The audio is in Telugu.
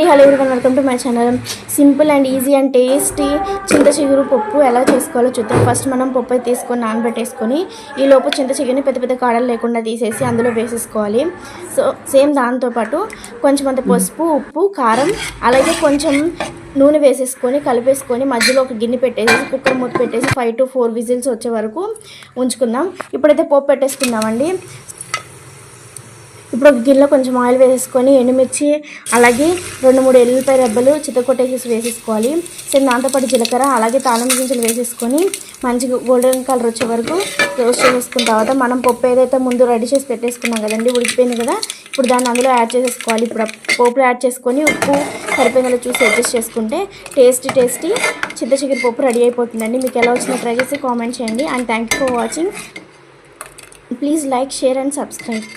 Hello everyone, welcome to my channel. Simple and easy and tasty చింత చిగురు పప్పు ఎలా చేసుకోవాలో చూద్దాం. ఫస్ట్ మనం పప్పు అయితే తీసుకొని నానబెట్టేసుకొని ఈ లోపు చింత చిగురిని పెద్ద పెద్ద కాడలు లేకుండా తీసేసి అందులో వేసేసుకోవాలి. సో సేమ్ దాంతోపాటు కొంచెం అంత పసుపు, ఉప్పు, కారం, అలాగే కొంచెం నూనె వేసేసుకొని కలిపేసుకొని మధ్యలో ఒక గిన్నె పెట్టేసి కుక్కర్ మూత పెట్టేసి 5 to 4 విజిల్స్ వచ్చే వరకు ఉంచుకుందాం. ఇప్పుడైతే పోపు పెట్టేసుకుందామండి. ఇప్పుడు ఒక గిన్నెలో కొంచెం ఆయిల్ వేసేసుకొని ఎండుమిర్చి, అలాగే 2-3 ఎల్లిపాయ రెబ్బలు చితకొట్టేసి వేసేసుకోవాలి. సేమ్ దాంతోపాటు జీలకర్ర, అలాగే తాళం గింజలు వేసేసుకొని మంచిగా గోల్డెన్ కలర్ వచ్చే వరకు రోస్ట్ చేసుకున్న తర్వాత మనం పప్పు ఏదైతే ముందు రెడీ చేసి పెట్టేసుకున్నాం కదండి, ఉడికిపోయింది కదా, ఇప్పుడు దాన్ని అందులో యాడ్ చేసేసుకోవాలి. ఇప్పుడు పోపులో యాడ్ చేసుకొని ఉప్పు సరిపోయిందో చూసి అడ్జస్ట్ చేసుకుంటే టేస్టీ చింత చిగురు పప్పు రెడీ అయిపోతుందండి. మీకు ఎలా వచ్చినా ట్రై చేసి కామెంట్ చేయండి. And thank you for watching. Please like, share and subscribe.